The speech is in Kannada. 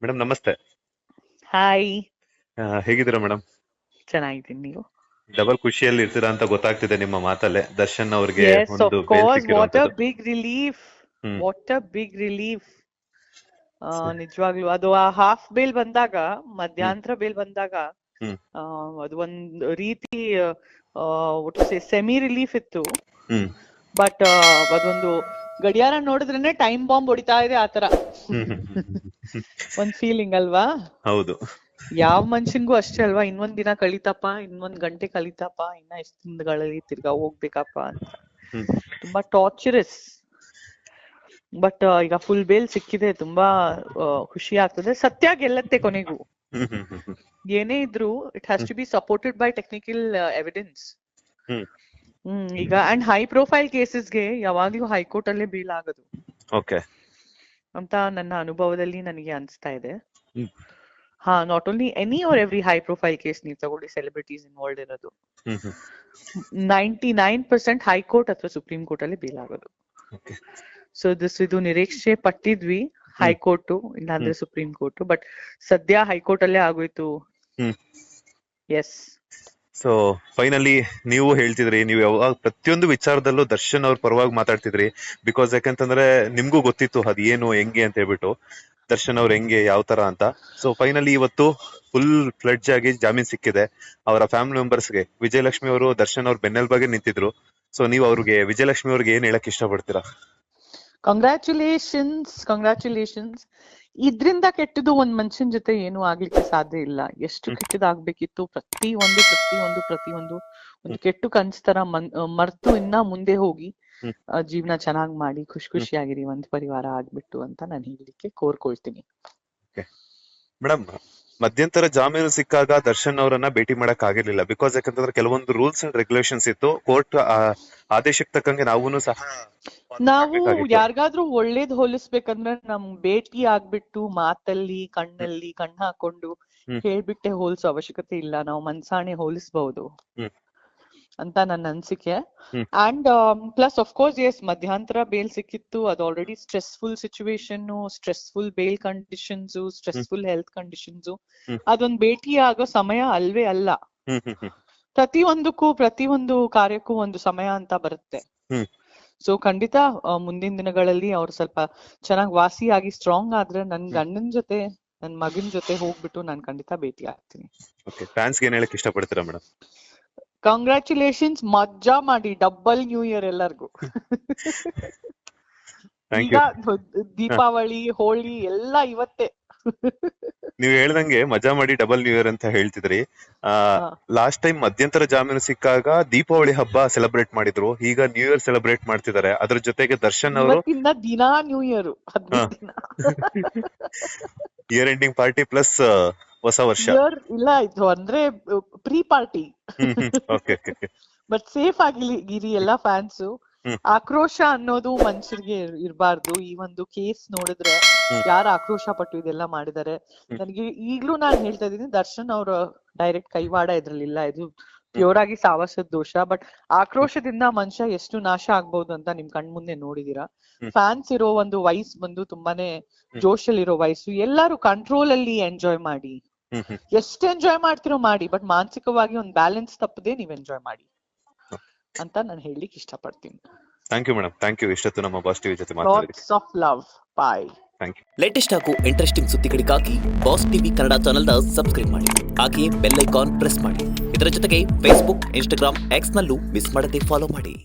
ಮೇಡಮ್ ನಮಸ್ತೆ. ಹಾಯ್, ಹೇಗಿದ್ದೀರಾ ಮೇಡಮ್? ಚೆನ್ನಾಗಿದ್ದೀನಿ. ನೀವು? ಡಬಲ್ ಖುಷಿಯಲ್ಲಿ ಇರ್ತೀರಾ ಅಂತ ಗೊತ್ತಾಗ್ತಿದೆ ನಿಮ್ಮ ಮಾತಲ್ಲೇ. ದರ್ಶನ್ ಅವ್ರಿಗೆ ಎಸ್, ಒಂದು of bail course. What a ಸಿಕ್ಕಿರುವಂತದ್ದು. Big relief. Hmm. What a big relief. ಸ- ನಿಜವಾಗ್ಲೂ ಅದು ಆ ಹಾಫ್ ಬೇಲ್ ಬಂದಾಗ, ಹ್ಮ್ ಮಧ್ಯಾಂತರ ಬೇಲ್ ಬಂದಾಗ, ಹ್ಮ್ ಆ, ಅದು ಒಂದ್ ರೀತಿ ಸೆಮಿ ರಿಲೀಫ್ ಇತ್ತು. ಹ್ಮ್ ಬಟ್ ಅದೊಂದು ಗಡಿಯಾರ ನೋಡಿದ್ರೇನೆ ಟೈಮ್ ಬಾಂಬ್ ಹೊಡಿತಾ ಇದೆ ಆತರ ಹ್ಮ್ ಹ್ಮ್ ಹ್ಮ್ ಹ್ಮ್ ಹ್ಮ್. ಒಂದ್ ಫೀಲಿಂಗ್ ಅಲ್ವಾ? ಹೌದು. ಯಾವ ಮನುಷ್ಯನ್ಗೂ ಅಷ್ಟೇ ಅಲ್ವಾ? ಇನ್ನೊಂದ್ ದಿನ ಕಳೀತಪ್ಪ, ಇನ್ನೊಂದ್ ಗಂಟೆ ಕಳೀತಪ್ಪ, ಇನ್ನ ಎಷ್ಟ್ ದಿನಗಳಲ್ಲಿ ತಿರ್ಗಾ ಹೋಗ್ಬೇಕಪ್ಪ ಅಂತ ಹ್ಮ್ ತುಂಬಾ ಟಾರ್ಚರಸ್. ಬಟ್ ಈಗ ಫುಲ್ ಬೇಲ್ ಸಿಕ್ಕಿದೆ, ತುಂಬಾ ಖುಷಿ ಆಗ್ತದೆ. ಸತ್ಯ ಗೆಲ್ಲತ್ತೆ ಕೊನೆಗೂ. ಹ್ಮ್ ಹ್ಮ್ ಹ್ಮ್ ಹ್ಮ್ ಏನೇ ಇದ್ರು it has to be supported by technical evidence. Hmm. ಈಗ ಅಂಡ್ ಹೈ ಪ್ರೊಫೈಲ್ ಕೇಸಸ್ಗೆ ಯಾವಾಗ್ಲೂ ಹೈಕೋರ್ಟ್ ಅಲ್ಲೇ ಬೇಲ್ ಆಗೋದು ಓಕೆ. ಅಂತ ನನ್ನ ಅನುಭವದಲ್ಲಿ ನನಗೆ ಅನಿಸ್ತಾ ಇದೆ. Hmm not only any or every high profile case ನೀವು ತಗೊಳ್ಳಿ, ಸೆಲೆಬ್ರಿಟೀಸ್ ಇನ್ವಾಲ್ವ್ ಇರೋದು, ಹ್ಮ್ ಹ್ಮ್ 99% ಹೈಕೋರ್ಟ್ ಅಥವಾ ಸುಪ್ರೀಂ ಕೋರ್ಟ್ ಅಲ್ಲಿ ಬೇಲ್ ಆಗೋದು. ಓಕೆ. ಸೊ ಇದು ನಿರೀಕ್ಷೆ ಪಟ್ಟಿದ್ವಿ, ಹ್ಮ್ ಹೈಕೋರ್ಟ್ ಇಲ್ಲಾಂದ್ರೆ ಹ್ಮ್ ಸುಪ್ರೀಂ ಕೋರ್ಟ್. ಬಟ್ ಸದ್ಯ ಹೈಕೋರ್ಟ್ ಅಲ್ಲೇ ಆಗೋಯ್ತು. ಹ್ಮ್. ಎಸ್. ಸೊ ಫೈನಲಿ ನೀವು ಹೇಳ್ತಿದ್ರಿ, ನೀವು ಯಾವಾಗ ಪ್ರತಿಯೊಂದು ವಿಚಾರದಲ್ಲೂ ದರ್ಶನ್ ಅವ್ರ ಪರವಾಗಿ ಮಾತಾಡ್ತಿದ್ರಿ. ಬಿಕಾಸ್ ಯಾಕಂತಂದ್ರೆ ನಿಮ್ಗೂ ಗೊತ್ತಿತ್ತು ಅದ್ ಏನು ಹೆಂಗೆ ಅಂತ ಹೇಳ್ಬಿಟ್ಟು, ದರ್ಶನ್ ಅವ್ರ ಹೆಂಗೆ ಯಾವ ತರ ಅಂತ. ಸೊ ಫೈನಲಿ ಇವತ್ತು ಫುಲ್ ಫ್ಲಡ್ಜ್ ಆಗಿ ಜಾಮೀನ್ ಸಿಕ್ಕಿದೆ. ಅವರ ಫ್ಯಾಮಿಲಿ ಮೆಂಬರ್ಸ್ಗೆ ವಿಜಯಲಕ್ಷ್ಮಿ ಅವರು ದರ್ಶನ್ ಅವ್ರ ಬೆನ್ನೆಲುಬಾಗಿ ನಿಂತಿದ್ರು. ಸೊ ನೀವು ಅವ್ರಿಗೆ, ವಿಜಯಲಕ್ಷ್ಮಿ ಅವ್ರಿಗೆ ಏನ್ ಹೇಳಕ್ ಇಷ್ಟಪಡ್ತೀರಾ? ಕಂಗ್ರ್ಯಾಚುಲೇಷನ್ಸ್. ಇದ್ರಿಂದ ಕೆಟ್ಟದು ಒಂದ್ ಮನುಷ್ಯನ್ ಜೊತೆ ಏನು ಆಗ್ಲಿಕ್ಕೆ ಸಾಧ್ಯ ಇಲ್ಲ. ಎಷ್ಟು ಕೆಟ್ಟದಾಗ್ಬೇಕಿತ್ತು, ಪ್ರತಿಯೊಂದು ಒಂದು ಕೆಟ್ಟು ಕನ್ಸ್ತರ ಮರ್ತು ಇನ್ನ ಮುಂದೆ ಹೋಗಿ ಜೀವನ ಚೆನ್ನಾಗ್ ಮಾಡಿ ಖುಷಿಯಾಗಿರಿ, ಒಂದ್ ಪರಿವಾರ ಆಗ್ಬಿಟ್ಟು ಅಂತ ನಾನು ಹೇಳಲಿಕ್ಕೆ ಕೋರ್ಕೊಳ್ತೀನಿ. ಮೇಡಮ್, ಮಧ್ಯಂತರ ಜಾಮೀನು ಸಿಕ್ಕಾಗ ದರ್ಶನ್ ಅವರನ್ನ ಭೇಟಿ ಮಾಡಕ್ ಆಗಿರ್ಲಿಲ್ಲ. ಬಿಕಾಸ್ ಯಾಕಂತಂದ್ರೆ ಕೆಲವೊಂದು ರೂಲ್ಸ್ ಅಂಡ್ ರೆಗ್ಯುಲೇಷನ್ಸ್ ಇತ್ತು. ಕೋರ್ಟ್ ಆದೇಶಕ್ಕೆ ತಕ್ಕಂಗೆ ನಾವೂನು ಸಹ ನಾವು ಯಾರಿಗಾದ್ರೂ ಒಳ್ಳೇದ್ ಹೋಲಿಸ್ಬೇಕಂದ್ರೆ ನಮ್ ಭೇಟಿ ಆಗ್ಬಿಟ್ಟು ಮಾತಲ್ಲಿ ಕಣ್ಣಲ್ಲಿ ಕಣ್ಣು ಹಾಕೊಂಡು ಹೇಳ್ಬಿಟ್ಟೆ ಹೋಲಿಸೋ ಅವಶ್ಯಕತೆ ಇಲ್ಲ. ನಾವು ಮನ್ಸಾಣೆ ಹೋಲಿಸಬಹುದು ಅಂತ ನನ್ನ ಅನ್ಸಿಕೆ. And plus of course yes, ಮಧ್ಯಂತರ ಬೇಲ್ ಸಿಕ್ಕಿತ್ತು. ಅದು already stressful situation, stressful bail conditions, stressful health conditions. ಅದೊಂದ್ ಭೇಟಿ ಆಗೋ ಸಮಯ ಅಲ್ವೇ ಅಲ್ಲ. ಪ್ರತಿಯೊಂದು ಕಾರ್ಯಕ್ಕೂ ಒಂದು ಸಮಯ ಅಂತ ಬರುತ್ತೆ. ಸೊ ಖಂಡಿತ ಮುಂದಿನ ದಿನಗಳಲ್ಲಿ ಅವ್ರು ಸ್ವಲ್ಪ ಚೆನ್ನಾಗಿ ವಾಸಿಯಾಗಿ ಸ್ಟ್ರಾಂಗ್ ಆದ್ರೆ ನನ್ ಗಂಡನ್ ಜೊತೆ, ನನ್ ಮಗನ್ ಜೊತೆ ಹೋಗ್ಬಿಟ್ಟು ನಾನು ಖಂಡಿತ ಭೇಟಿ ಆಗ್ತೀನಿ. ಫ್ಯಾನ್ಸ್ ಏನ್ ಹೇಳಕ್ ಇಷ್ಟಪಡ್ತೀರಾ ಮೇಡಮ್? ಕಂಗ್ರ್ಯಾಚುಲೇಷನ್ಸ್, ಮಜಾ ಮಾಡಿ, ಡಬಲ್ ನ್ಯೂ ಇಯರ್ ಎಲ್ಲರಿಗೂ. ಈಗ ದೀಪಾವಳಿ, ಹೋಳಿ ಎಲ್ಲ ಇವತ್ತೇ. ನೀವ್ ಹೇಳ್ದಂಗೆ ಮಜಾ ಮಾಡಿ ಡಬಲ್ ನ್ಯೂ ಇಯರ್ ಅಂತ ಹೇಳ್ತಿದ್ರಿ. ಲಾಸ್ಟ್ ಟೈಮ್ ಮಧ್ಯಂತರ ಜಾಮೀನು ಸಿಕ್ಕಾಗ ದೀಪಾವಳಿ ಹಬ್ಬ ಸೆಲೆಬ್ರೇಟ್ ಮಾಡಿದ್ರು, ಈಗ ನ್ಯೂ ಇಯರ್ ಸೆಲೆಬ್ರೇಟ್ ಮಾಡ್ತಿದ್ದಾರೆ. ಅದ್ರ ಜೊತೆಗೆ ದರ್ಶನ್ ಅವರು ದಿನಾ new year, year ending party plus ಹೊಸ ವರ್ಷ. ಇಲ್ಲ, ಇದು ಅಂದ್ರೆ ಪ್ರೀ ಪಾರ್ಟಿ. ಬಟ್ ಸೇಫ್ ಆಗಿರಿ ಎಲ್ಲ ಫ್ಯಾನ್ಸ್. ಆಕ್ರೋಶ ಅನ್ನೋದು ಮನುಷ್ಯರಿಗೆ ಇರಬಾರ್ದು. ಈ ಒಂದು ಕೇಸ್ ನೋಡಿದ್ರೆ ಯಾರು ಆಕ್ರೋಶ ಪಟ್ಟು ಇದೆಲ್ಲ ಮಾಡಿದ್ದಾರೆ. ನನಗೆ ಈಗ್ಲೂ ನಾನು ಹೇಳ್ತಾ ಇದ್ದೀನಿ, ದರ್ಶನ್ ಅವ್ರ ಡೈರೆಕ್ಟ್ ಕೈವಾಡ ಇದ್ರಲ್ಲಿಲ್ಲ. ಇದು ಪ್ಯೂರ್ ಆಗಿ ಸಾವಸದ ದೋಷ. ಬಟ್ ಆಕ್ರೋಶದಿಂದ ಮನುಷ್ಯ ಎಷ್ಟು ನಾಶ ಆಗ್ಬಹುದು ಅಂತ ನಿಮ್ ಕಣ್ ಮುಂದೆ ನೋಡಿದೀರಾ. ಫ್ಯಾನ್ಸ್ ಇರೋ ಒಂದು ವಯಸ್ಸು ಬಂದು ತುಂಬಾನೇ ಜೋಶಲ್ಲಿ ಇರೋ ವಯಸ್ಸು. ಎಲ್ಲರೂ ಕಂಟ್ರೋಲ್ ಅಲ್ಲಿ ಎಂಜಾಯ್ ಮಾಡಿ, ಎಷ್ಟು ಎಂಜಾಯ್ ಮಾಡ್ತಿರೋ ಮಾಡಿ, ಬಟ್ ಮಾನಸಿಕವಾಗಿ ಒಂದು ಬ್ಯಾಲೆನ್ಸ್ ತಪ್ಪದೆ ನೀವ್ ಎಂಜಾಯ್ ಮಾಡಿ ಅಂತ ನಾನು ಹೇಳಲಿಕ್ಕೆ ಇಷ್ಟಪಡ್ತೀನಿ. Thank you madam, thank you. ಇಷ್ಟೊತ್ತು ನಮ್ಮ ಬಾಸ್ ಟಿವಿ ಜೊತೆ ಮಾತಾಡಿದ್ದಕ್ಕೆ. Lots of love. Bye. Thank you. Latest ಹಾಗೂ ಇಂಟ್ರೆಸ್ಟಿಂಗ್ ಸುದ್ದಿಗಳಿಗಾಗಿ ಬಾಸ್ ಟಿವಿ ಕನ್ನಡ ಚಾನೆಲ್ನ ಸಬ್ಸ್ಕ್ರೈಬ್ ಮಾಡಿ. ಹಾಗೆಯೇ ಬೆಲ್ ಐಕಾನ್ ಪ್ರೆಸ್ ಮಾಡಿ. ಇದರ ಜೊತೆಗೆ ಫೇಸ್ಬುಕ್, ಇನ್ಸ್ಟಾಗ್ರಾಮ್, ಎಕ್ಸ್ ನಲ್ಲೂ ಮಿಸ್ ಮಾಡದೆ ಫಾಲೋ ಮಾಡಿ.